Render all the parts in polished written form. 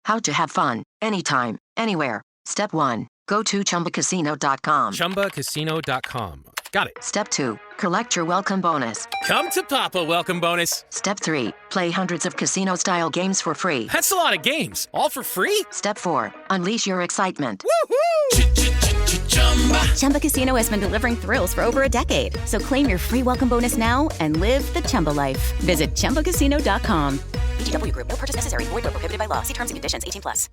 How to have fun, anytime, anywhere. Step 1. Go to ChumbaCasino.com. ChumbaCasino.com. Got it. Step 2. Collect your welcome bonus. Come to Papa welcome bonus. Step 3. Play hundreds of casino-style games for free. That's a lot of games. All for free? Step 4. Unleash your excitement. Woohoo! Chumba Casino has been delivering thrills for over a decade. So claim your free welcome bonus now and live the Chumba life. Visit ChumbaCasino.com. VGW Group. No purchase necessary. Void where prohibited by law. See terms and conditions. 18+.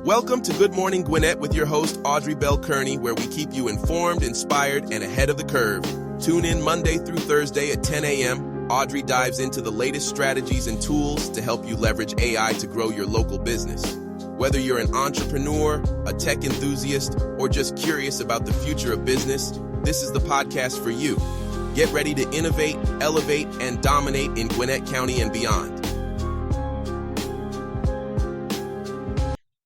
Welcome to Good Morning Gwinnett with your host, Audrey Bell-Kearney, where we keep you informed, inspired, and ahead of the curve. Tune in Monday through Thursday at 10 a.m. Audrey dives into the latest strategies and tools to help you leverage AI to grow your local business. Whether you're an entrepreneur, a tech enthusiast, or just curious about the future of business, this is the podcast for you. Get ready to innovate, elevate, and dominate in Gwinnett County and beyond.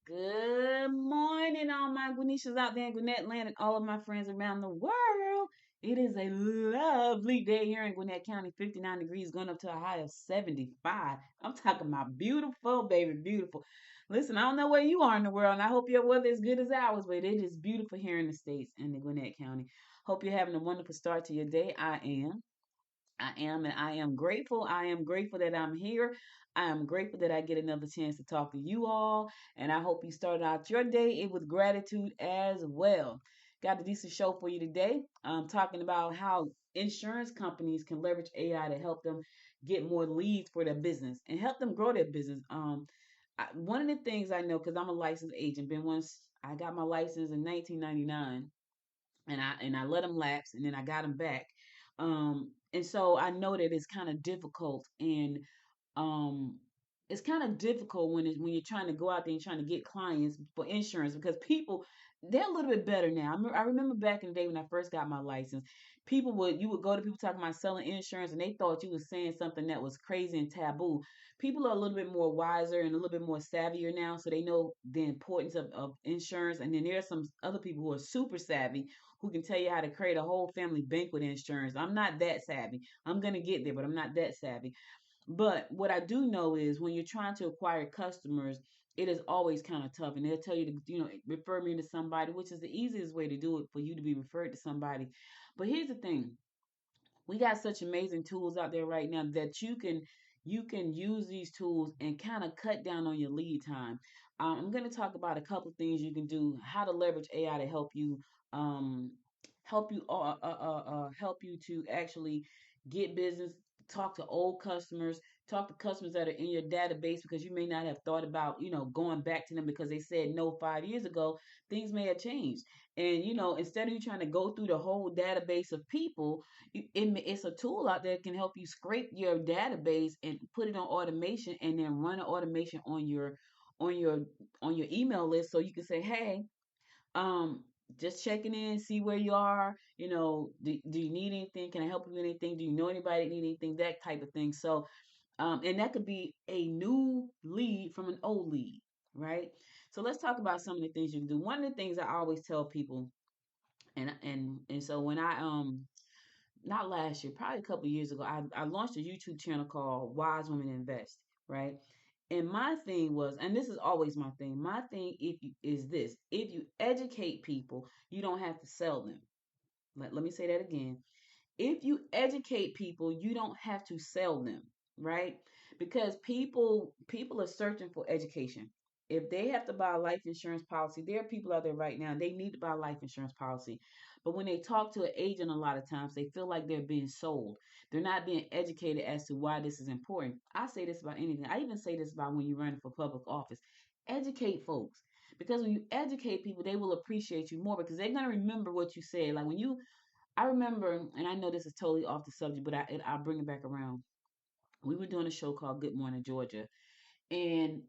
Good morning, all my Gwinnetians out there in Gwinnett land and all of my friends around the world. It is a lovely day here in Gwinnett County, 59 degrees, going up to a high of 75. I'm talking about beautiful, baby, beautiful. Listen, I don't know where you are in the world, and I hope your weather is good as ours, but it is beautiful here in the States and in Gwinnett County. Hope you're having a wonderful start to your day. I am, and I am grateful. I am grateful that I'm here. I am grateful that I get another chance to talk to you all, and I hope you start out your day with gratitude as well. Got a decent show for you today. Talking about how insurance companies can leverage AI to help them get more leads for their business and help them grow their business. One of the things I know, because I'm a licensed agent, I got my license in 1999, and I let them lapse, and then I got them back. And so I know that it's kind of difficult, and it's kind of difficult when you're trying to go out there and trying to get clients for insurance, because people, they're a little bit better now. I remember back in the day when I first got my license, you would go to people talking about selling insurance, and they thought you was saying something that was crazy and taboo. People are a little bit more wiser and a little bit more savvier now, so they know the importance of insurance. And then there are some other people who are super savvy who can tell you how to create a whole family bank with insurance. I'm not that savvy. I'm gonna get there, but I'm not that savvy. But what I do know is when you're trying to acquire customers, it is always kind of tough. And they'll tell you to, refer me to somebody, which is the easiest way to do it, for you to be referred to somebody. But here's the thing. We got such amazing tools out there right now that you can use these tools and kind of cut down on your lead time. I'm going to talk about a couple things you can do, how to leverage AI to help you help you to actually get business, talk to old customers, talk to customers that are in your database, because you may not have thought about, going back to them because they said no 5 years ago. Things may have changed. And, instead of you trying to go through the whole database of people, it's a tool out there that can help you scrape your database and put it on automation, and then run an automation on your email list, so you can say, hey, just checking in, see where you are. Do you need anything? Can I help you with anything? Do you know anybody that need anything? That type of thing. So, and that could be a new lead from an old lead, right? So let's talk about some of the things you can do. One of the things I always tell people, and so when I not last year, probably a couple of years ago, I launched a YouTube channel called Wise Women Invest, right? And my thing was, and this is always my thing, is this: if you educate people, you don't have to sell them. Let me say that again. If you educate people, you don't have to sell them, right? Because people are searching for education. If they have to buy a life insurance policy, there are people out there right now, they need to buy a life insurance policy. But when they talk to an agent, a lot of times they feel like they're being sold. They're not being educated as to why this is important. I say this about anything. I even say this about when you're running for public office. Educate folks. Because when you educate people, they will appreciate you more, because they're going to remember what you said. Like I remember, and I know this is totally off the subject, but I'll bring it back around. We were doing a show called Good Morning Georgia, and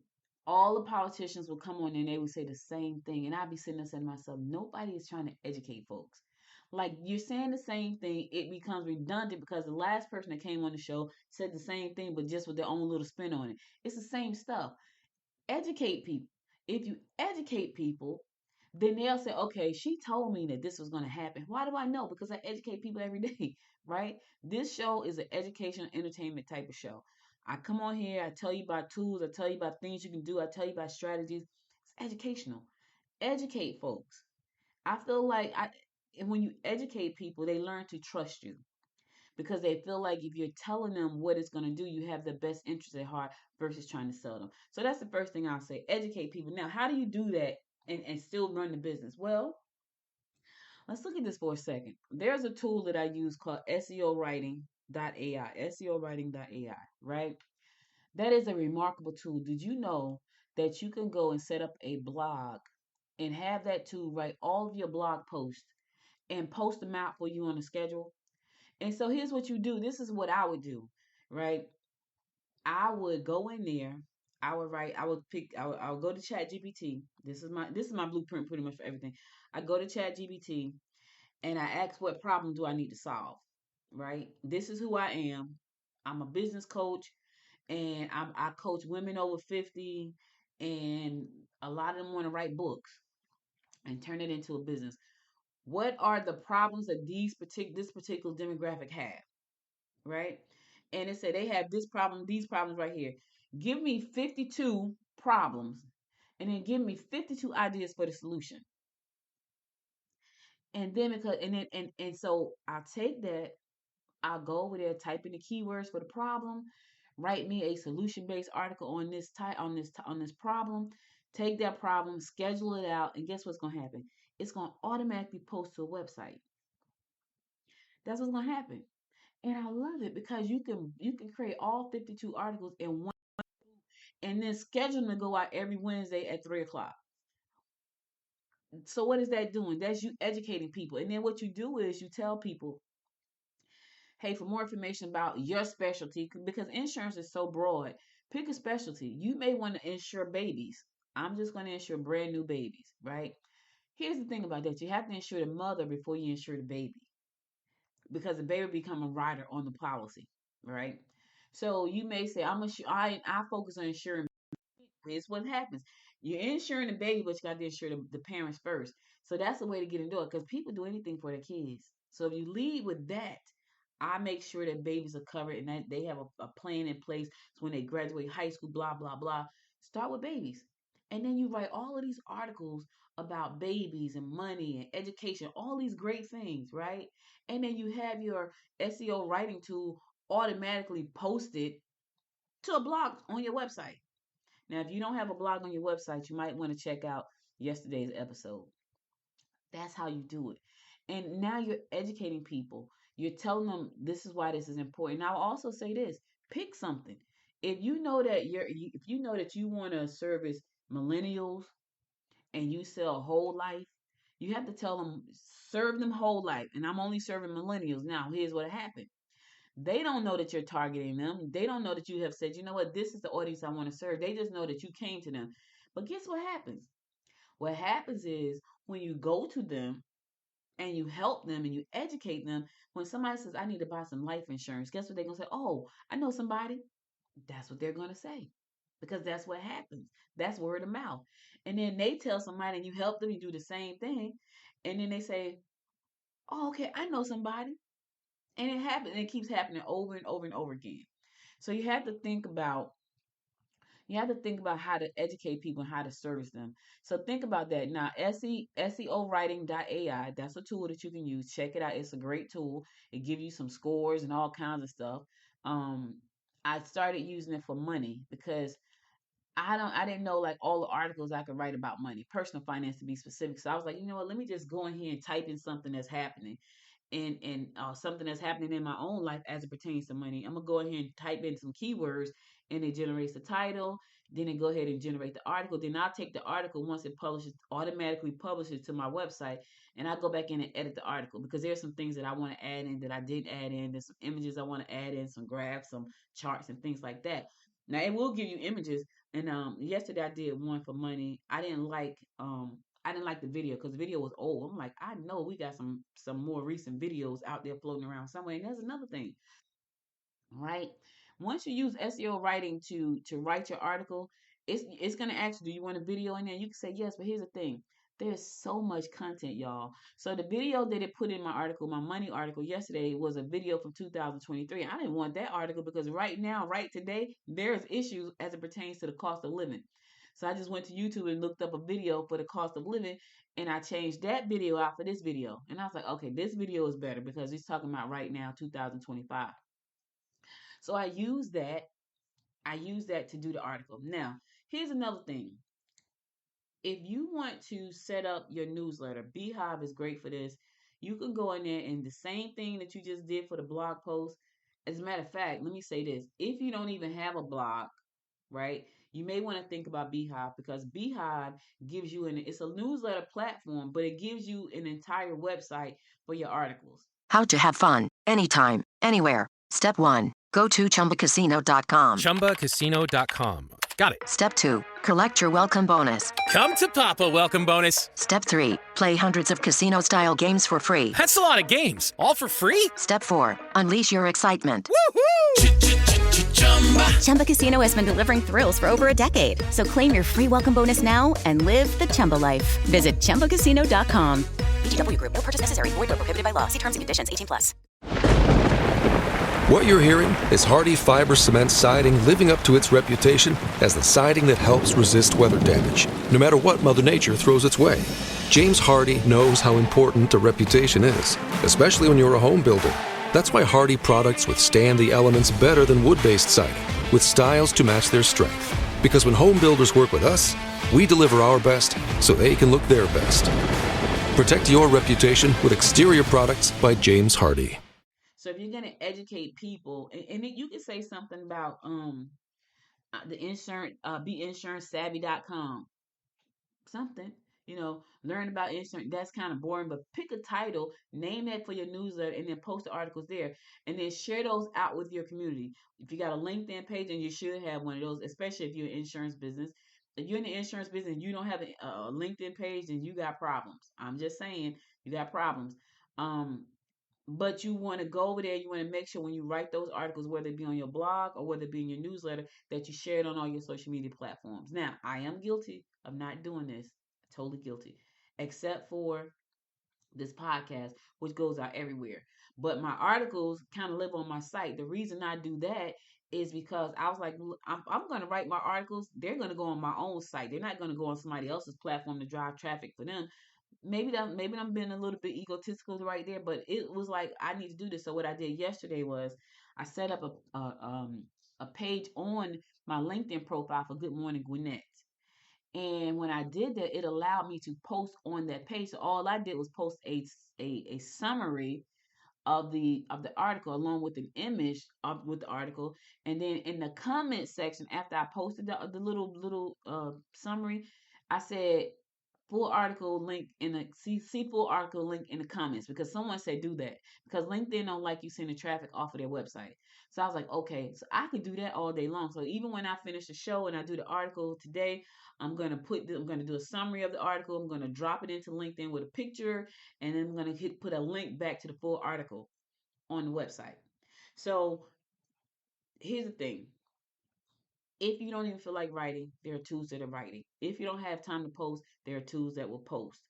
all the politicians would come on and they would say the same thing. And I'd be sitting there saying to myself, nobody is trying to educate folks. Like, you're saying the same thing, it becomes redundant, because the last person that came on the show said the same thing, but just with their own little spin on it. It's the same stuff. Educate people. If you educate people, then they'll say, okay, she told me that this was going to happen. Why do I know? Because I educate people every day, right? This show is an educational entertainment type of show. I come on here, I tell you about tools, I tell you about things you can do, I tell you about strategies. It's educational. Educate folks. I feel like and when you educate people, they learn to trust you because they feel like if you're telling them what it's going to do, you have the best interest at heart versus trying to sell them. So that's the first thing I'll say. Educate people. Now, how do you do that and still run the business? Well, let's look at this for a second. There's a tool that I use called SEO Writing.ai. SEO Writing.ai, right? That is a remarkable tool. Did you know that you can go and set up a blog and have that tool write all of your blog posts and post them out for you on a schedule? And so here's what you do. This is what I would do, right? I would go in there. I would go to Chat GPT. This is my blueprint pretty much for everything. I go to Chat GPT and I ask what problem do I need to solve, right? This is who I am. I'm a business coach and I coach women over 50 and a lot of them want to write books and turn it into a business. What are the problems that this particular demographic have, right? And it said they have this problem, these problems right here. Give me 52 problems and then give me 52 ideas for the solution. And then so I'll take that, I'll go over there, type in the keywords for the problem, write me a solution-based article on this type on this problem, take that problem, schedule it out, and guess what's gonna happen? It's gonna automatically post to a website. That's what's gonna happen. And I love it because you can create all 52 articles in one and then schedule them to go out every Wednesday at 3 o'clock. So what is that doing? That's you educating people. And then what you do is you tell people, hey, for more information about your specialty, because insurance is so broad, pick a specialty. You may want to insure babies. I'm just going to insure brand new babies, right? Here's the thing about that. You have to insure the mother before you insure the baby because the baby become a rider on the policy, right? So you may say, I focus on insuring. It's what happens. You're insuring the baby, but you got to insure the parents first. So that's the way to get into it because people do anything for their kids. So if you lead with that, I make sure that babies are covered and that they have a plan in place. So when they graduate high school, blah, blah, blah, start with babies. And then you write all of these articles about babies and money and education, all these great things, right? And then you have your SEO writing tool automatically posted to a blog on your website. Now, if you don't have a blog on your website, you might want to check out yesterday's episode. That's how you do it. And now you're educating people. You're telling them this is why this is important. Now, I'll also say this: pick something. If you know that you want to service millennials and you sell whole life, you have to tell them serve them whole life. And I'm only serving millennials. Now, here's what happened. They don't know that you're targeting them. They don't know that you have said, you know what, this is the audience I want to serve. They just know that you came to them. But guess what happens? What happens is when you go to them and you help them and you educate them, when somebody says, I need to buy some life insurance, guess what they're going to say? Oh, I know somebody. That's what they're going to say because that's what happens. That's word of mouth. And then they tell somebody and you help them, you do the same thing. And then they say, oh, okay, I know somebody. And it happens, and it keeps happening over and over and over again. So you have to think about how to educate people and how to service them. So think about that. Now, SEO Writing.ai, that's a tool that you can use. Check it out. It's a great tool. It gives you some scores and all kinds of stuff. Um, I started using it for money because I didn't know like all the articles I could write about money, personal finance to be specific. So I was like, you know what, let me just go in here and type in something that's happening and something that's happening in my own life as it pertains to money. I'm gonna go ahead and type in some keywords, and it generates the title. Then it go ahead and generate the article. Then I'll take the article once it automatically publishes to my website, and I go back in and edit the article because there's some things that I want to add in that I didn't add in. There's some images I want to add in, some graphs, some charts, and things like that. Now it will give you images, and yesterday I did one for money. I didn't like the video because the video was old. I'm like, I know we got some more recent videos out there floating around somewhere. And there's another thing, right? Once you use SEO writing to write your article, it's gonna ask you, do you want a video in there? You can say yes, but here's the thing. There's so much content, y'all. So the video that it put in my article, my money article yesterday, was a video from 2023. I didn't want that article because right now, right today, there's issues as it pertains to the cost of living. So I just went to YouTube and looked up a video for the cost of living, and I changed that video out for this video. And I was like, okay, this video is better because it's talking about right now, 2025. So I use that. I use that to do the article. Now, here's another thing. If you want to set up your newsletter, Beehive is great for this. You can go in there and the same thing that you just did for the blog post. As a matter of fact, let me say this. If you don't even have a blog, right, you may want to think about Beehive because Beehive gives you it's a newsletter platform, but it gives you an entire website for your articles. How to have fun, anytime, anywhere. Step 1. Go to chumbacasino.com. ChumbaCasino.com. Got it. Step 2. Collect your welcome bonus. Come to Papa Welcome Bonus. Step 3. Play hundreds of casino-style games for free. That's a lot of games. All for free? Step 4. Unleash your excitement. Woohoo! Chumba Casino has been delivering thrills for over a decade. So claim your free welcome bonus now and live the Chumba life. Visit ChumbaCasino.com. VGW Group. No purchase necessary. Void where prohibited by law. See terms and conditions. 18+. What you're hearing is Hardie Fiber Cement Siding living up to its reputation as the siding that helps resist weather damage, no matter what Mother Nature throws its way. James Hardie knows how important a reputation is, especially when you're a home builder. That's why Hardie products withstand the elements better than wood-based siding, with styles to match their strength. Because when home builders work with us, we deliver our best so they can look their best. Protect your reputation with exterior products by James Hardie. So if you're going to educate people, and then you can say something about the insurance, beinsurancesavvy.com, something, learn about insurance. That's kind of boring, but pick a title, name that for your newsletter, and then post the articles there, and then share those out with your community. If you got a LinkedIn page, and you should have one of those, especially if you're in insurance business. If you're in the insurance business and you don't have a LinkedIn page, then you got problems. I'm just saying, you got problems. But you want to go over there, you want to make sure when you write those articles, whether it be on your blog or whether it be in your newsletter, that you share it on all your social media platforms. Now, I am guilty of not doing this. Totally guilty. Except for this podcast, which goes out everywhere. But my articles kind of live on my site. The reason I do that is because I was like, I'm going to write my articles. They're going to go on my own site. They're not going to go on somebody else's platform to drive traffic for them. Maybe I'm being a little bit egotistical right there, but it was like I need to do this. So what I did yesterday was I set up a page on my LinkedIn profile for Good Morning Gwinnett. And when I did that, it allowed me to post on that page. So all I did was post a summary of the article along with an image with the article, and then in the comment section after I posted the little summary, I said full article link in the see full article link in the comments, because someone said do that because LinkedIn don't like you sending traffic off of their website. So I was like, okay, so I could do that all day long. So even when I finish the show and I do the article today, I'm gonna do a summary of the article. I'm gonna drop it into LinkedIn with a picture, and then I'm gonna put a link back to the full article on the website. So here's the thing. If you don't even feel like writing, there are tools that are writing. If you don't have time to post, there are tools that will post.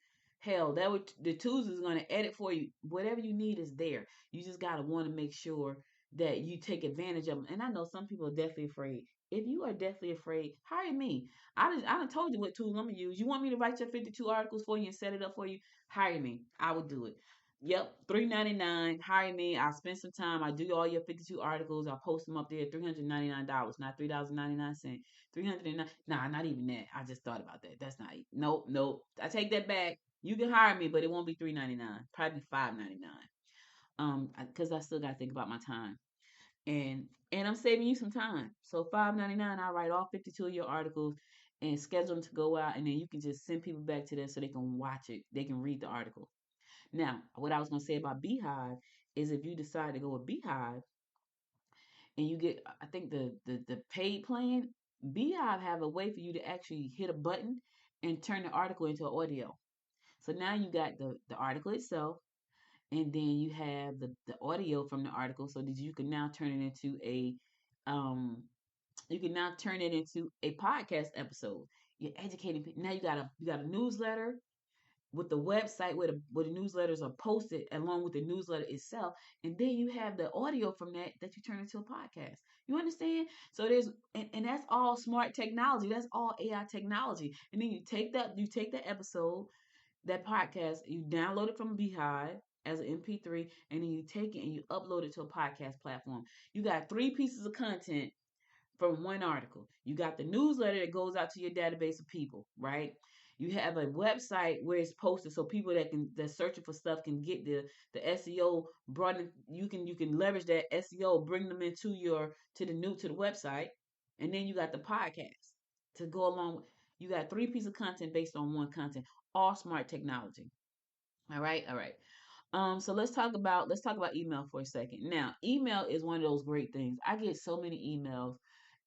Hell, the tools is going to edit for you. Whatever you need is there. You just got to want to make sure that you take advantage of them. And I know some people are definitely afraid. If you are definitely afraid, hire me. I done told you what tools I'm going to use. You want me to write your 52 articles for you and set it up for you? Hire me. I will do it. Yep, $3.99. Hire me. I'll spend some time. I do all your 52 articles. I'll post them up there at $399, not $3.99. $309. Nah, not even that. I just thought about that. That's not. Nope. I take that back. You can hire me, but it won't be $3.99. Probably $5.99. Because I still got to think about my time, and I'm saving you some time. So $5.99. I write all 52 of your articles and schedule them to go out, and then you can just send people back to there so they can watch it. They can read the article. Now, what I was going to say about Beehive is if you decide to go with Beehive and you get, I think the paid plan, Beehive have a way for you to actually hit a button and turn the article into an audio. So now you got the article itself, and then you have the audio from the article, so that you can now turn it into a podcast episode. You're educating people. Now you got a newsletter. with the website where the newsletters are posted along with the newsletter itself, and then you have the audio from that you turn into a podcast. You understand? So and that's all smart technology. That's all AI technology. And then you take that episode, that podcast, you download it from Beehive as an MP3, and then you take it and you upload it to a podcast platform. You got 3 pieces of content from one article. You got the newsletter that goes out to your database of people, right? You have a website where it's posted so people that's searching for stuff can get the SEO brought in. You can leverage that SEO, bring them into to the website, and then you got the podcast to go along. You got 3 pieces of content based on one content, all smart technology. All right, all right. So let's talk about email for a second. Now, email is one of those great things. I get so many emails,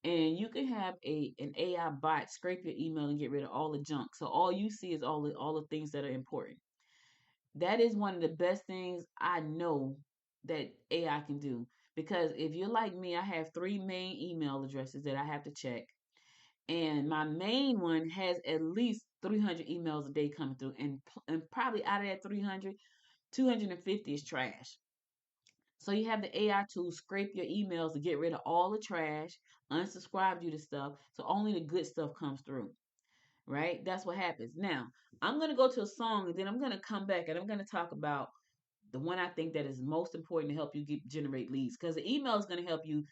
and you can have an AI bot scrape your email and get rid of all the junk. So all you see is all the things that are important. That is one of the best things I know that AI can do. Because if you're like me, I have 3 main email addresses that I have to check. And my main one has at least 300 emails a day coming through. And probably out of that 300, 250 is trash. So you have the AI tool scrape your emails to get rid of all the trash, unsubscribe you to stuff, so only the good stuff comes through. Right? That's what happens. Now, I'm gonna go to a song, and then I'm gonna come back and I'm gonna talk about the one I think that is most important to help you generate leads, because the email is going to help you.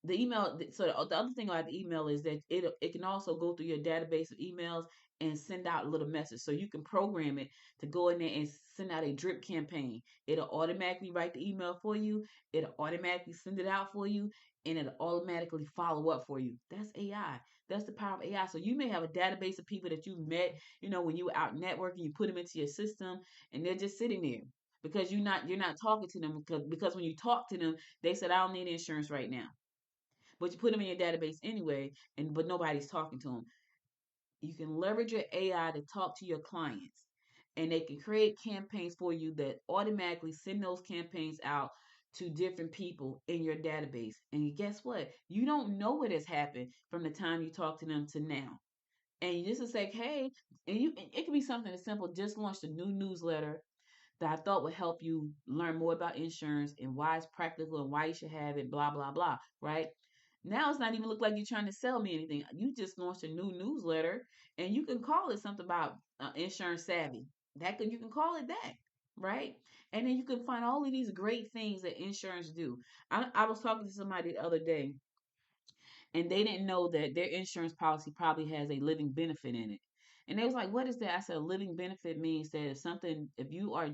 The email, so the other thing about the email is that it can also go through your database of emails and send out a little message. So you can program it to go in there and send out a drip campaign. It'll automatically write the email for you. It'll automatically send it out for you, and it'll automatically follow up for you. That's AI. That's the power of AI. So you may have a database of people that you met, when you were out networking, you put them into your system, and they're just sitting there because you're not talking to them, because when you talk to them, they said, I don't need insurance right now. But you put them in your database anyway, but nobody's talking to them. You can leverage your AI to talk to your clients, and they can create campaigns for you that automatically send those campaigns out to different people in your database. And guess what? You don't know what has happened from the time you talk to them to now. And you just say, hey, it can be something as simple. Just launched a new newsletter that I thought would help you learn more about insurance and why it's practical and why you should have it, blah, blah, blah, right? Now it's not even look like you're trying to sell me anything. You just launched a new newsletter, and you can call it something about insurance savvy. You can call it that, right? And then you can find all of these great things that insurance do. I was talking to somebody the other day, and they didn't know that their insurance policy probably has a living benefit in it. And they was like, what is that? I said, a living benefit means that if you are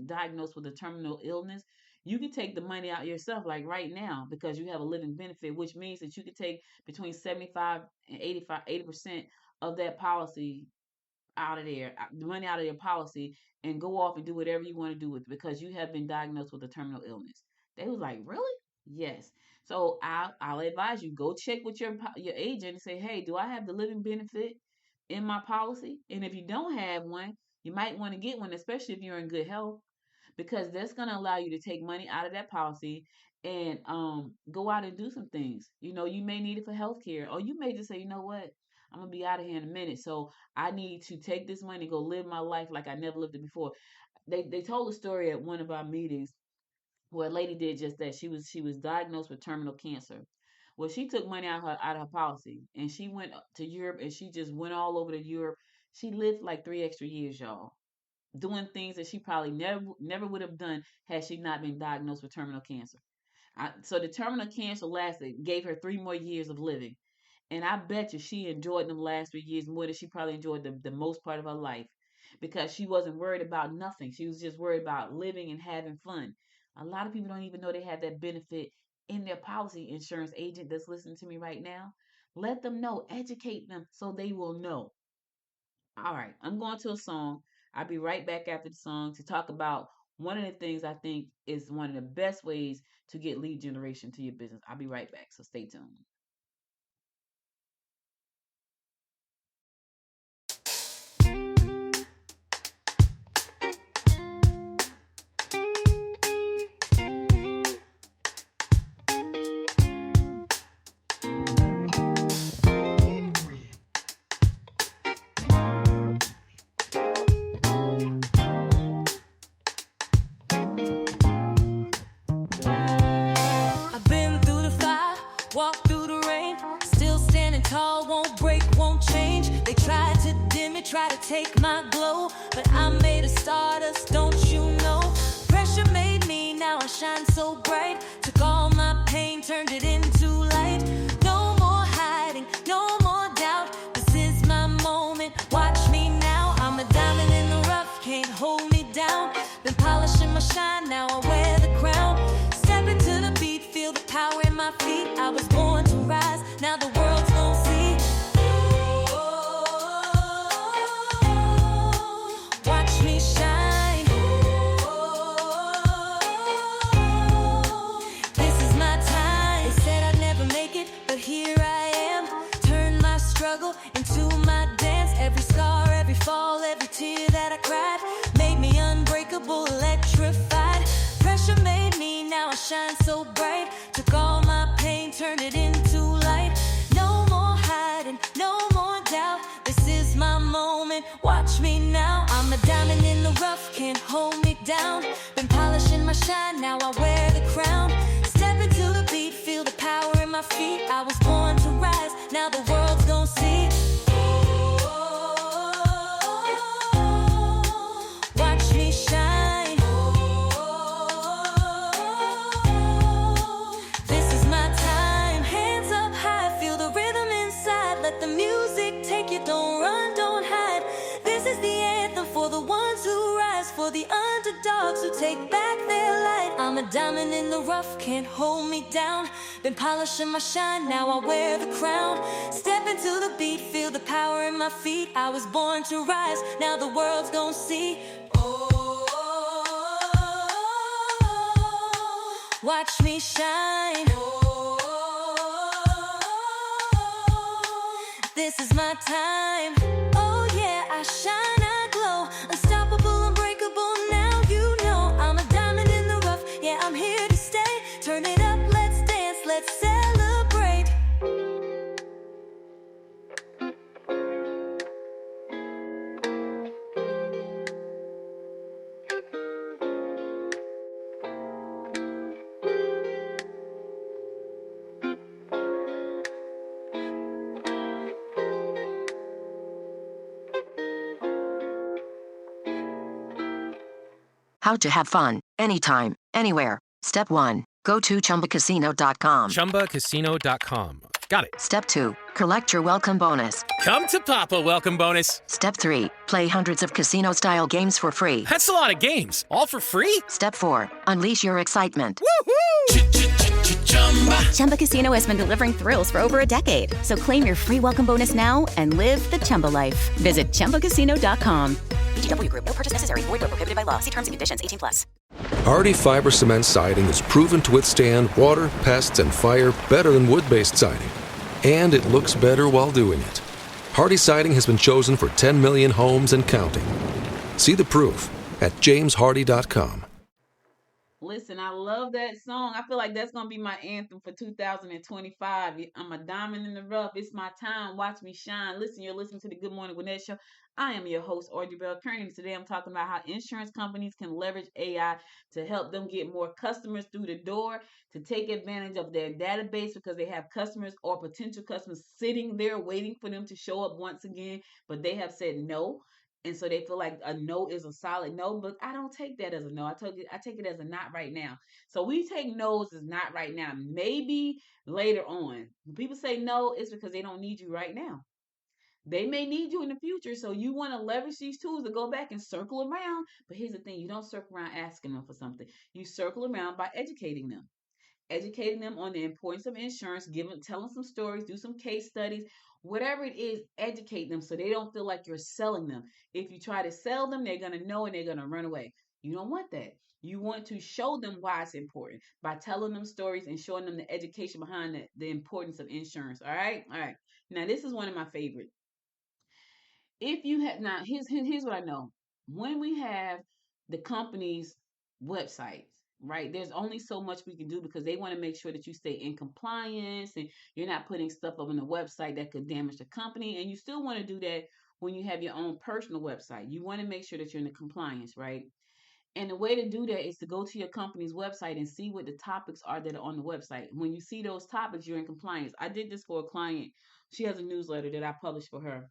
diagnosed with a terminal illness, you can take the money out yourself, like right now, because you have a living benefit, which means that you can take between 75 and 80% of that policy out of there, the money out of your policy, and go off and do whatever you want to do with it because you have been diagnosed with a terminal illness. They was like, really? Yes. So I'll advise you, go check with your agent and say, hey, do I have the living benefit in my policy? And if you don't have one, you might want to get one, especially if you're in good health, because that's going to allow you to take money out of that policy and go out and do some things. You may need it for healthcare, or you may just say, you know what, I'm gonna be out of here in a minute, so I need to take this money and go live my life like I never lived it before. They told a story at one of our meetings where a lady did just that. She was diagnosed with terminal cancer. Well, she took money out of her policy, and she went to Europe, and she just went all over to Europe. She lived like 3 extra years, y'all, doing things that she probably never would have done had she not been diagnosed with terminal cancer. So the terminal cancer gave her 3 more years of living. And I bet you she enjoyed them last 3 years more than she probably enjoyed the most part of her life, because she wasn't worried about nothing. She was just worried about living and having fun. A lot of people don't even know they have that benefit in their policy. Insurance agent that's listening to me right now, let them know, educate them so they will know. All right, I'm going to a song. I'll be right back after the song to talk about one of the things I think is one of the best ways to get lead generation to your business. I'll be right back, so stay tuned. tried to dim it, try to take my glow, but I'm made of stardust, don't you know? Pressure made me, now I shine so bright. Took all my pain, turned it into light. No more hiding, no more doubt. This is my moment, watch me now. I'm a diamond in the rough, can't hold me down. Been polishing my shine, now I wear the crown. Step into the beat, feel the power in my feet. I was born to rise, now the world's gonna see. Watch me shine. This is my time. They said I'd never make it, but here I am. Turn my struggle into my dance. Every scar, every fall, every tear that I cried made me unbreakable, electrified. Pressure made me, now I shine so bright. Took all my pain, turned it into light. No more hiding, no more doubt. This is my moment, watch me now. I'm a diamond in the rough, can't hold me down. Been polishing my shine, now I wear the crown. Step into the beat, feel the power in my feet. I was born to rise, now the world's gonna see. Watch me shine. This is my time. Hands up high, feel the rhythm inside. Let the music take you, don't run, don't hide. This is the anthem for the ones who rise, for the underdogs who take back their light. I'm a diamond in the rough, can't hold me down. Been polishing my shine, now I wear the crown. Step into the beat, feel the power in my feet. I was born to rise, now the world's gonna see. Watch me shine. This is my time. Oh yeah, I shine, I glow. Unstoppable, unbreakable, now you know. I'm a diamond in the rough, yeah, I'm here to stay. Turn it up, let's dance, let's celebrate. How to have fun, anytime, anywhere. Step 1. Go to chumbacasino.com. ChumbaCasino.com. Got it. Step 2. Collect your welcome bonus. Come to Papa welcome bonus. Step 3. Play hundreds of casino-style games for free. That's a lot of games. All for free? Step 4. Unleash your excitement. Woohoo! Chumba Casino has been delivering thrills for over a decade. So claim your free welcome bonus now and live the Chumba life. Visit ChumbaCasino.com. VGW Group. No purchase necessary. Void where prohibited by law. See terms and conditions. 18+. Hardy fiber cement siding is proven to withstand water, pests, and fire better than wood-based siding. And it looks better while doing it. Hardy siding has been chosen for 10 million homes and counting. See the proof at jameshardy.com. Listen, I love that song. I feel like that's going to be my anthem for 2025. I'm a diamond in the rough. It's my time. Watch me shine. Listen, you're listening to the Good Morning Gwinnett Show. I am your host, Audrey Bell-Kearney. Today I'm talking about how insurance companies can leverage AI to help them get more customers through the door, to take advantage of their database because they have customers or potential customers sitting there waiting for them to show up once again, but they have said no. And so they feel like a no is a solid no, but I don't take that as a no. I take it as a not right now. So we take no's as not right now. Maybe later on. When people say no, it's because they don't need you right now. They may need you in the future, so you want to leverage these tools to go back and circle around. But here's the thing, you don't circle around asking them for something. You circle around by educating them. Educating them on the importance of insurance, tell them some stories, do some case studies, whatever it is, educate them so they don't feel like you're selling them. If you try to sell them, they're going to know and they're going to run away. You don't want that. You want to show them why it's important by telling them stories and showing them the education behind the importance of insurance. All right. Now, this is one of my favorites. If you have now, here's what I know. When we have the company's websites, right, there's only so much we can do because they want to make sure that you stay in compliance and you're not putting stuff up on the website that could damage the company. And you still want to do that when you have your own personal website. You want to make sure that you're in the compliance, right? And the way to do that is to go to your company's website and see what the topics are that are on the website. When you see those topics, you're in compliance. I did this for a client. She has a newsletter that I published for her.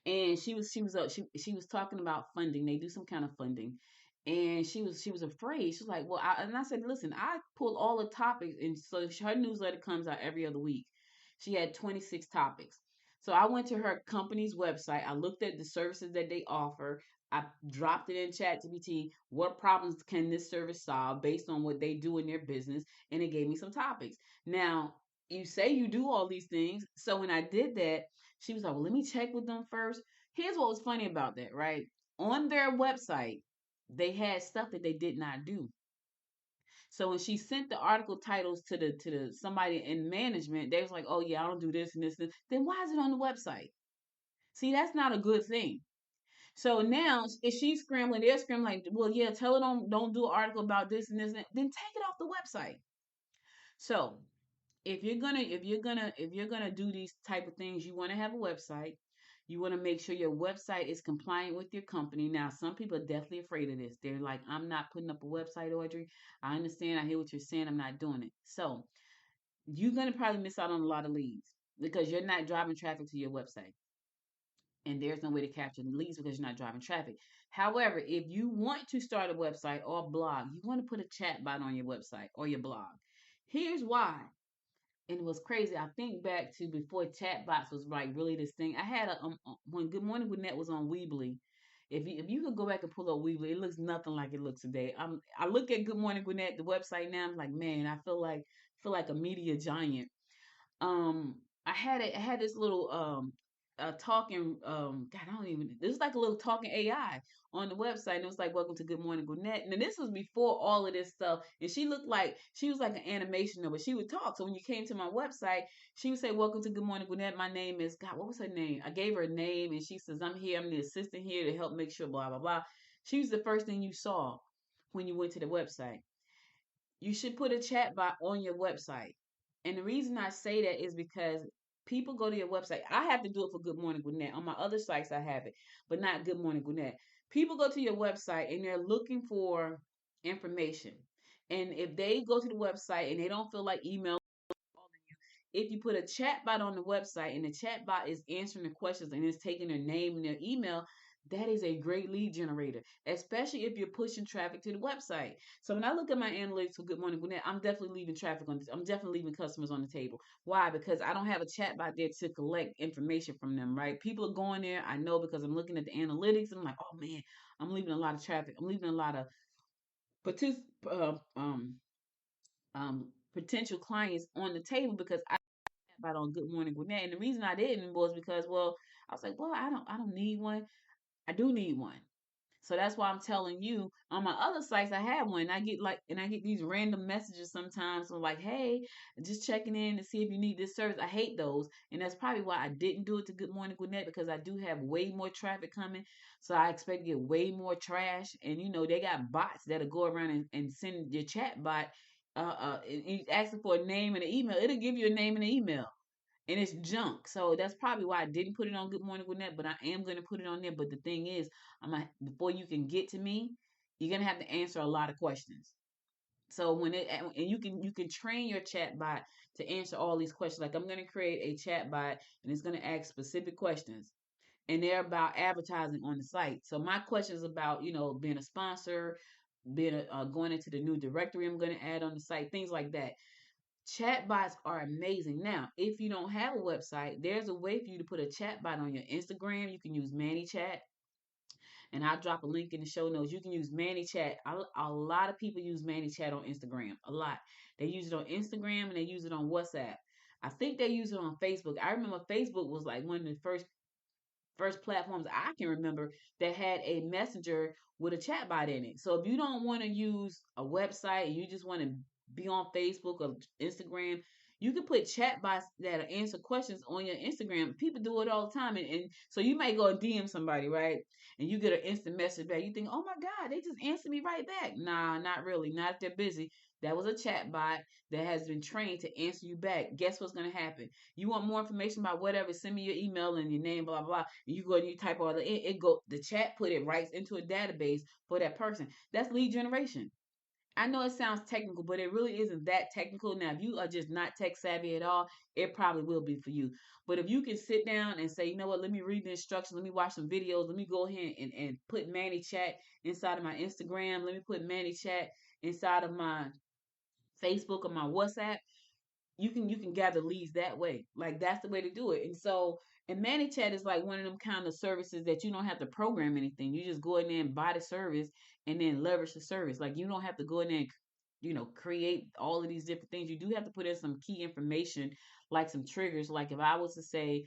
and she was talking about funding. They do some kind of funding, and she was afraid. She was like, "Well," and I said, "Listen, I pull all the topics, and so her newsletter comes out every other week. She had 26 topics. So I went to her company's website. I looked at the services that they offer. I dropped it in ChatGPT. What problems can this service solve based on what they do in their business? And it gave me some topics. Now, you say you do all these things. So when I did that, she was like, "Well, let me check with them first." Here's what was funny about that, right? On their website, they had stuff that they did not do. So when she sent the article titles to the somebody in management, they was like, "Oh yeah, I don't do this and this and this." Then why is it on the website? See, that's not a good thing. So now if she's scrambling, they're scrambling like, "Well, yeah, tell her don't do an article about this and this, and then take it off the website." So if you're gonna do these type of things, you want to have a website. You want to make sure your website is compliant with your company. Now, some people are definitely afraid of this. They're like, "I'm not putting up a website, Audrey. I understand. I hear what you're saying. I'm not doing it." So you're gonna probably miss out on a lot of leads because you're not driving traffic to your website. And there's no way to capture the leads because you're not driving traffic. However, if you want to start a website or a blog, you want to put a chat bot on your website or your blog. Here's why. And it was crazy. I think back to before chatbots was like really this thing. I had when Good Morning Gwinnett was on Weebly. If you could go back and pull up Weebly, it looks nothing like it looks today. I look at Good Morning Gwinnett, the website now. I'm like, man, I feel like a media giant. um I had this little talking God, I don't even, this is like a little talking AI on the website, and it was like, "Welcome to Good Morning Gwinnett." And then this was before all of this stuff, and she looked like she was like an animation of it. She would talk, so when you came to my website, she would say, "Welcome to Good Morning Gwinnett. My name is," God, what was her name? I gave her a name, and she says, "I'm here, I'm the assistant here to help make sure blah blah blah." She was the first thing you saw when you went to the website. You should put a chat bot on your website. And the reason I say that is because people go to your website. I have to do it for Good Morning Gwinnett. On my other sites, I have it, but not Good Morning Gwinnett. People go to your website and they're looking for information. And if they go to the website and they don't feel like email, if you put a chat bot on the website and the chat bot is answering the questions and is taking their name and their email, that is a great lead generator, especially if you're pushing traffic to the website. So when I look at my analytics for Good Morning Gwinnett, I'm definitely leaving traffic on this. I'm definitely leaving customers on the table. Why? Because I don't have a chat bot there to collect information from them, right? People are going there. I know because I'm looking at the analytics. And I'm like, "Oh man, I'm leaving a lot of traffic. I'm leaving a lot of partic- uh, um, potential clients on the table because I about on Good Morning Gwinnett." And the reason I didn't was because, well, I was like, "Well, I don't need one. I do need one." So that's why I'm telling you, on my other sites I have one. I get these random messages sometimes. I'm like, "Hey, just checking in to see if you need this service." I hate those. And that's probably why I didn't do it to Good Morning Gwinnett, because I do have way more traffic coming. So I expect to get way more trash. And they got bots that'll go around and send your chat bot and asking for a name and an email. It'll give you a name and an email, and it's junk. So that's probably why I didn't put it on Good Morning Gwinnett, but I am going to put it on there. But the thing is, before you can get to me, you're going to have to answer a lot of questions. So you can train your chat bot to answer all these questions. Like, I'm going to create a chat bot and it's going to ask specific questions, and they're about advertising on the site. So my question is about, being a sponsor, being going into the new directory I'm going to add on the site, things like that. Chatbots are amazing. Now, if you don't have a website, there's a way for you to put a chatbot on your Instagram. You can use ManyChat, and I'll drop a link in the show notes. You can use ManyChat. A lot of people use ManyChat on Instagram. A lot. They use it on Instagram and they use it on WhatsApp. I think they use it on Facebook. I remember Facebook was like one of the first platforms I can remember that had a messenger with a chatbot in it. So if you don't want to use a website and you just want to be on Facebook or Instagram, you can put chatbots that answer questions on your Instagram. People do it all the time. And so you might go and DM somebody, right? And you get an instant message back. You think, "Oh my God, they just answered me right back." Nah, not really. Not if they're busy. That was a chatbot that has been trained to answer you back. Guess what's going to happen? You want more information about whatever, send me your email and your name, blah, blah. And you go and you type all the chat put it right into a database for that person. That's lead generation. I know it sounds technical, but it really isn't that technical. Now, if you are just not tech savvy at all, it probably will be for you. But if you can sit down and say, you know what, let me read the instructions, let me watch some videos, let me go ahead and put Manny Chat inside of my Instagram, let me put Manny Chat inside of my Facebook or my WhatsApp, you can gather leads that way. Like that's the way to do it. And so, and ManyChat is like one of them kind of services that you don't have to program anything. You just go in there and buy the service and then leverage the service. Like you don't have to go in there and create all of these different things. You do have to put in some key information, like some triggers. Like if I was to say,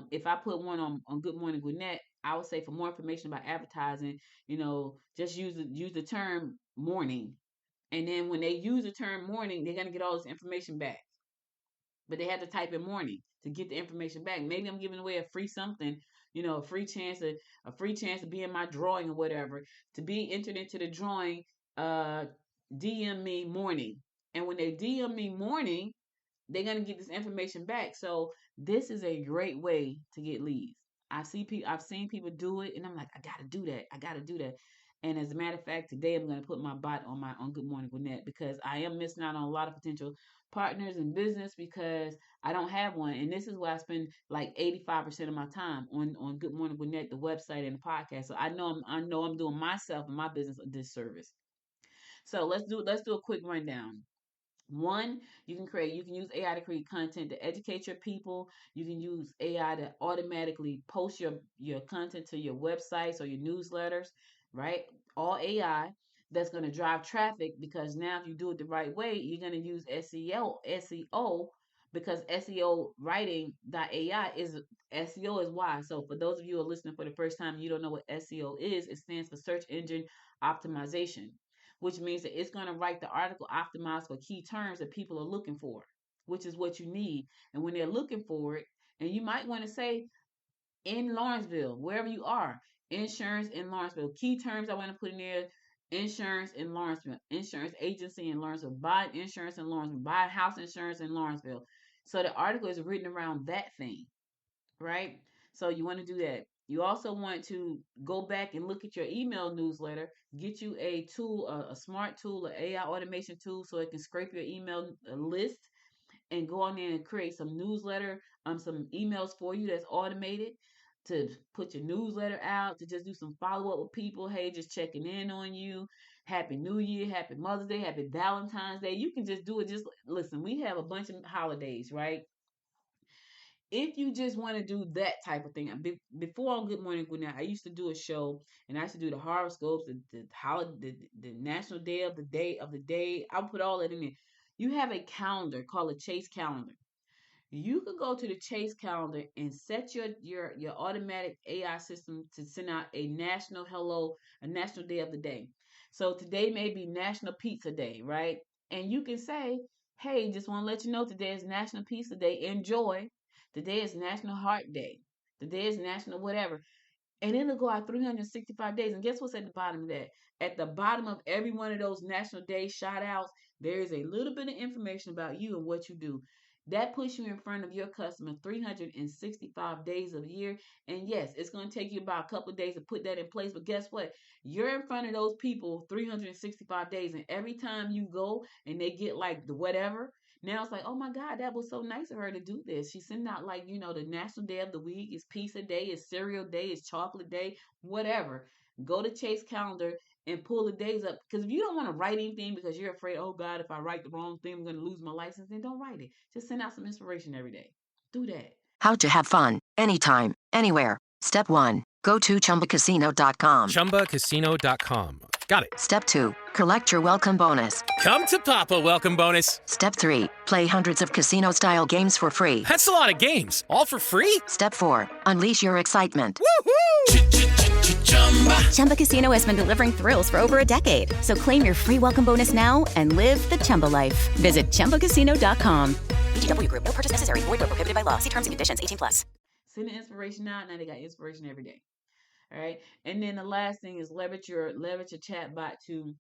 if I put one on Good Morning Gwinnett, I would say for more information about advertising, just use the term morning. And then when they use the term morning, they're gonna get all this information back, but they had to type in morning to get the information back. Maybe I'm giving away a free something, a free chance to be in my drawing or whatever. To be entered into the drawing, DM me morning. And when they DM me morning, they're gonna get this information back. So this is a great way to get leads. I've seen people do it, and I'm like, I gotta do that. I gotta do that. And as a matter of fact, today I'm gonna put my bot on Good Morning Gwinnett because I am missing out on a lot of potential partners in business because I don't have one. And this is where I spend like 85% of my time on Good Morning Gwinnett, the website and the podcast. So I know I'm doing myself and my business a disservice. So let's do a quick rundown. One, you can use AI to create content to educate your people. You can use AI to automatically post your content to your websites or your newsletters, right? All AI that's going to drive traffic because now if you do it the right way, you're going to use SEO because SEO writing.ai is SEO is why. So for those of you who are listening for the first time, you don't know what SEO is. It stands for search engine optimization, which means that it's going to write the article optimized for key terms that people are looking for, which is what you need. And when they're looking for it, and you might want to say in Lawrenceville, wherever you are, insurance in Lawrenceville. Key terms I want to put in there: insurance in Lawrenceville, insurance agency in Lawrenceville, buy insurance in Lawrenceville, buy house insurance in Lawrenceville. So the article is written around that thing, right? So you want to do that. You also want to go back and look at your email newsletter, get you a tool, a smart tool, an AI automation tool, so it can scrape your email list and go on there and create some newsletter, some emails for you that's automated to put your newsletter out, to just do some follow up with people. Hey, just checking in on you. Happy New Year, Happy Mother's Day, Happy Valentine's Day. You can just do it. Just listen, we have a bunch of holidays, right? If you just want to do that type of thing, before on Good Morning Good Night, I used to do a show and I used to do the horoscopes, the national day of the day. I'll put all that in there. You have a calendar called a Chase calendar. You could go to the Chase calendar and set your automatic AI system to send out a national day of the day. So today may be National Pizza Day, right? And you can say, hey, just want to let you know today is National Pizza Day. Enjoy. Today is National Heart Day. Today is National whatever. And it'll go out 365 days. And guess what's at the bottom of that? At the bottom of every one of those National Day shout outs, there is a little bit of information about you and what you do. That puts you in front of your customer 365 days of the year. And yes, it's going to take you about a couple of days to put that in place. But guess what? You're in front of those people 365 days. And every time you go and they get like the whatever, now it's like, oh my God, that was so nice of her to do this. She sent out like, the National Day of the Week, it's Pizza Day, it's Cereal Day, it's Chocolate Day, whatever. Go to Chase Calendar and pull the days up. Because if you don't want to write anything because you're afraid, oh God, if I write the wrong thing, I'm going to lose my license, then don't write it. Just send out some inspiration every day. Do that. How to have fun, anytime, anywhere. Step 1. Go to chumbacasino.com. ChumbaCasino.com. Got it. Step 2. Collect your welcome bonus. Come to Papa welcome bonus. Step 3. Play hundreds of casino-style games for free. That's a lot of games. All for free? Step 4. Unleash your excitement. Woohoo! Chumba Casino has been delivering thrills for over a decade. So claim your free welcome bonus now and live the Chumba life. Visit ChumbaCasino.com. VGW Group. No purchase necessary. Void where prohibited by law. See terms and conditions. 18+. Send the inspiration out. Now they got inspiration every day. All right. And then the last thing is leverage your chat bot to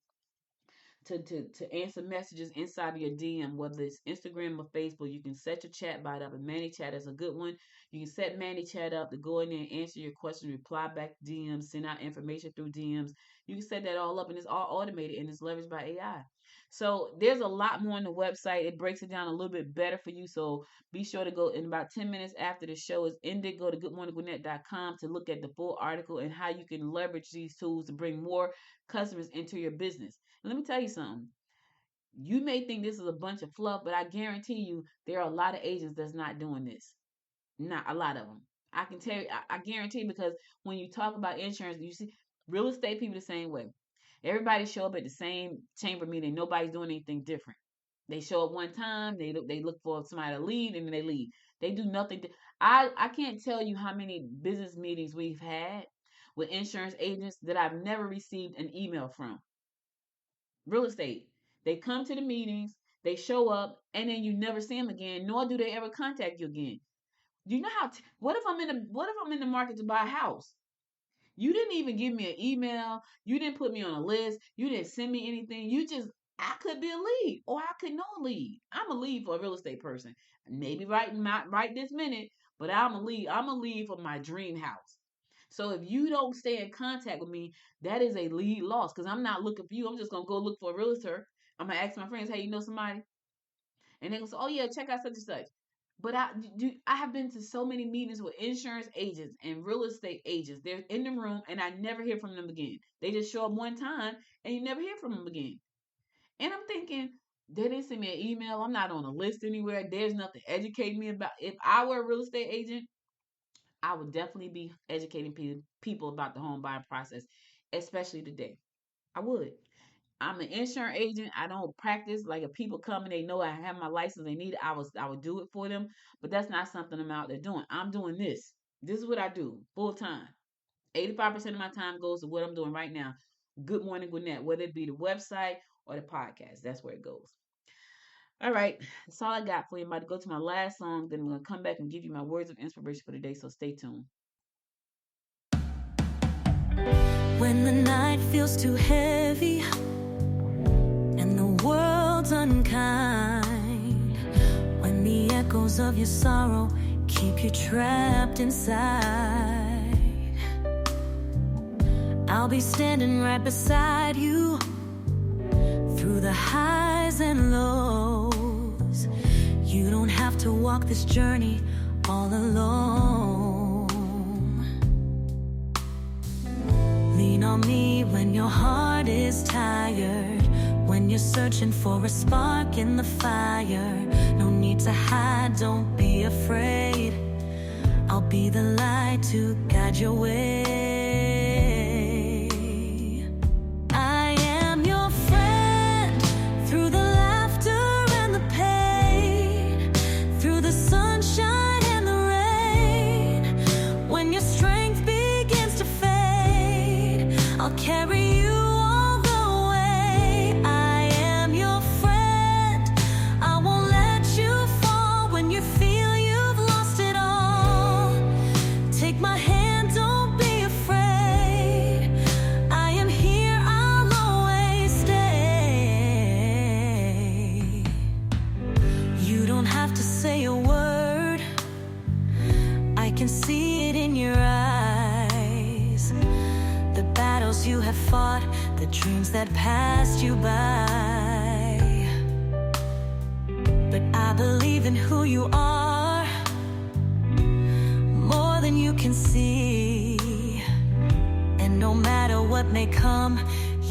answer messages inside of your DM, whether it's Instagram or Facebook. You can set your chat bot up, and ManyChat is a good one. You can set ManyChat up to go in there and answer your questions, reply back to DMs, send out information through DMs. You can set that all up, and it's all automated and it's leveraged by AI. So there's a lot more on the website. It breaks it down a little bit better for you. So be sure to go in about 10 minutes after the show is ended. Go to goodmorninggwinnett.com to look at the full article and how you can leverage these tools to bring more customers into your business. And let me tell you something. You may think this is a bunch of fluff, but I guarantee you there are a lot of agents that's not doing this. Not a lot of them. I can tell you, I guarantee, because when you talk about insurance, you see real estate people the same way. Everybody show up at the same chamber meeting. Nobody's doing anything different. They show up one time, they look for somebody to lead, and then they leave. They do nothing. I can't tell you how many business meetings we've had with insurance agents that I've never received an email from. Real estate. They come to the meetings, they show up, and then you never see them again, nor do they ever contact you again. Do you know how? What if I'm in the market to buy a house? You didn't even give me an email. You didn't put me on a list. You didn't send me anything. I could be a lead, or I could know a lead. I'm a lead for a real estate person. Maybe right this minute, but I'm a lead. I'm a lead for my dream house. So if you don't stay in contact with me, that is a lead loss, because I'm not looking for you. I'm just gonna go look for a realtor. I'm gonna ask my friends, hey, you know somebody? And they're gonna say, oh yeah, check out such and such. But I have been to so many meetings with insurance agents and real estate agents. They're in the room, and I never hear from them again. They just show up one time, and you never hear from them again. And I'm thinking, they didn't send me an email. I'm not on a list anywhere. There's nothing educating me about. If I were a real estate agent, I would definitely be educating people about the home buying process, especially today. I would. I'm an insurance agent. I don't practice. Like, if people come and they know I have my license, they need it, I would do it for them. But that's not something I'm out there doing. I'm doing this. This is what I do full time. 85% of my time goes to what I'm doing right now. Good Morning Gwinnett, whether it be the website or the podcast. That's where it goes. All right. That's all I got for you. I'm about to go to my last song. Then I'm going to come back and give you my words of inspiration for the day. So stay tuned. When the night feels too heavy and the world's unkind, when the echoes of your sorrow keep you trapped inside, I'll be standing right beside you through the highs and lows. You don't have to walk this journey all alone. Lean on me when your heart is tired, when you're searching for a spark in the fire. No need to hide, don't be afraid. I'll be the light to guide your way. I am your friend through the laughter and the pain, through the sunshine and the rain. When your strength begins to fade, I'll carry you all the way. I am your friend. I won't let you fall when you feel you've lost it all. Take my hand, don't be afraid. I am here, I'll always stay. You don't have to say a word, I can see it in your eyes. The battles you have fought, the dreams that passed you by. But I believe in who you are, more than you can see. And no matter what may come,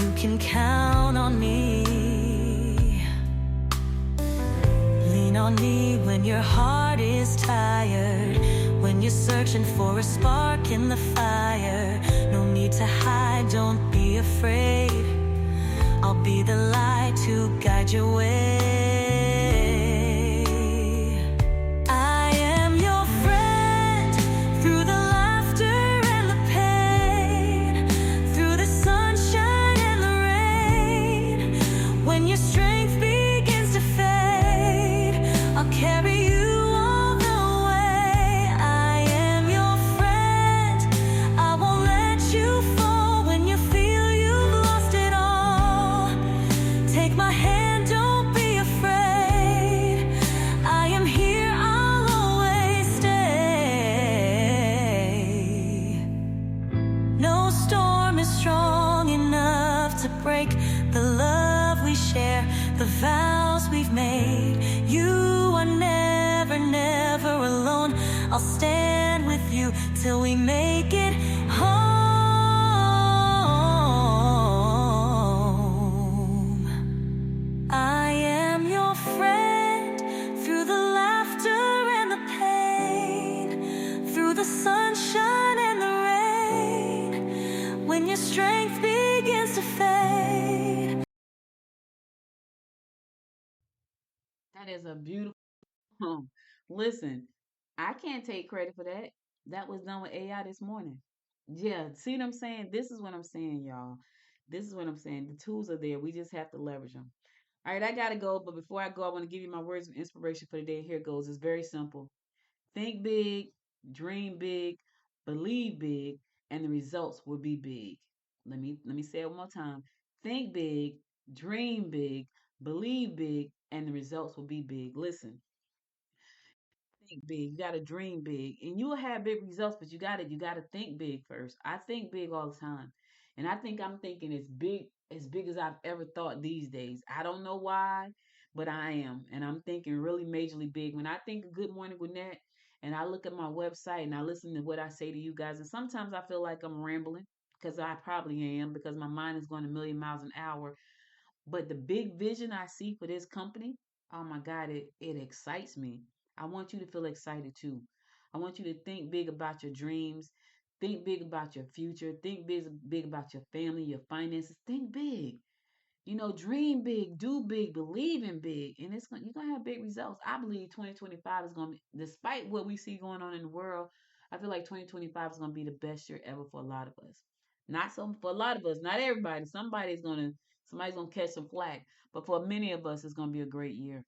you can count on me. Lean on me when your heart is tired, when you're searching for a spark in the fire. No need to hide, don't be afraid. I'll be the light to guide your way. I am your friend through the laughter and the pain, through the sunshine and the rain. When your strength begins to fade, I'll carry you all the way. I am your friend. I won't let you fall when you feel you've lost it all. Take my hand, don't be afraid. no storm is strong enough to break the love we share, the vows we've made. You are never, never alone. I'll stand with you till we make it home. I am your friend through the laughter and the pain, through the sunshine and the rain, when your strength begins to fade. That is a beautiful song. Listen, I can't take credit for that. That was done with AI this morning. Yeah, see what I'm saying? This is what I'm saying, y'all. This is what I'm saying. The tools are there. We just have to leverage them. All right, I got to go. But before I go, I want to give you my words of inspiration for the day. Here it goes. It's very simple. Think big, dream big, believe big, and the results will be big. Let me say it one more time. Think big, dream big, believe big, and the results will be big. Listen, think big. You gotta dream big, and you will have big results. But you gotta think big first. I think big all the time, and I think I'm thinking as big as I've ever thought these days. I don't know why, but I am, and I'm thinking really majorly big. When I think of Good Morning Gwinnett, and I look at my website and I listen to what I say to you guys, and sometimes I feel like I'm rambling because I probably am because my mind is going a million miles an hour. But the big vision I see for this company, oh my God, it excites me. I want you to feel excited too. I want you to think big about your dreams, think big about your future, think big about your family, your finances. Think big. Dream big, do big, believe in big, and you're gonna have big results. I believe 2025 is gonna be, despite what we see going on in the world, I feel like 2025 is gonna be the best year ever for a lot of us. Not some for a lot of us, not everybody. Somebody's gonna catch some flack, but for many of us, it's gonna be a great year.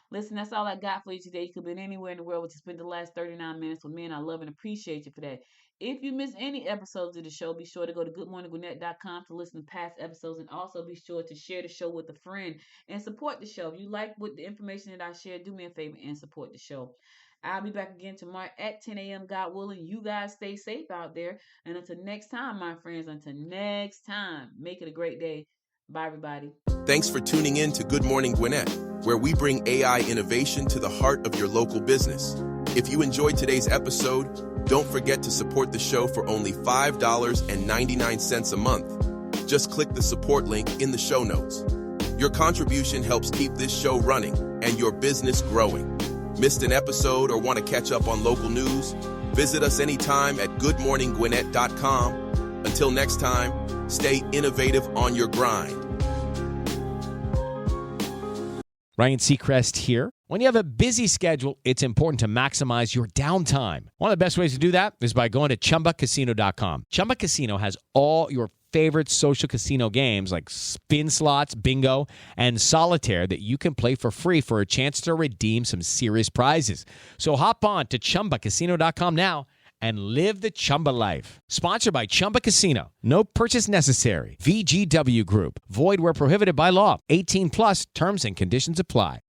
Listen, that's all I got for you today. You could have been anywhere in the world, but you spent the last 39 minutes with me, and I love and appreciate you for that. If you miss any episodes of the show, be sure to go to goodmorninggwinnett.com to listen to past episodes, and also be sure to share the show with a friend and support the show. If you like what the information that I share, do me a favor and support the show. I'll be back again tomorrow at 10 a.m. God willing. You guys stay safe out there. And until next time, my friends, until next time, make it a great day. Bye, everybody. Thanks for tuning in to Good Morning Gwinnett, where we bring AI innovation to the heart of your local business. If you enjoyed today's episode, don't forget to support the show for only $5.99 a month. Just click the support link in the show notes. Your contribution helps keep this show running and your business growing. Missed an episode or want to catch up on local news? Visit us anytime at goodmorninggwinnett.com. Until next time, stay innovative on your grind. Ryan Seacrest here. When you have a busy schedule, it's important to maximize your downtime. One of the best ways to do that is by going to chumbacasino.com. Chumba Casino has all your favorite social casino games like spin slots, bingo, and solitaire that you can play for free for a chance to redeem some serious prizes. So hop on to chumbacasino.com now and live the Chumba life. Sponsored by Chumba Casino. No purchase necessary. VGW Group. Void where prohibited by law. 18 plus terms and conditions apply.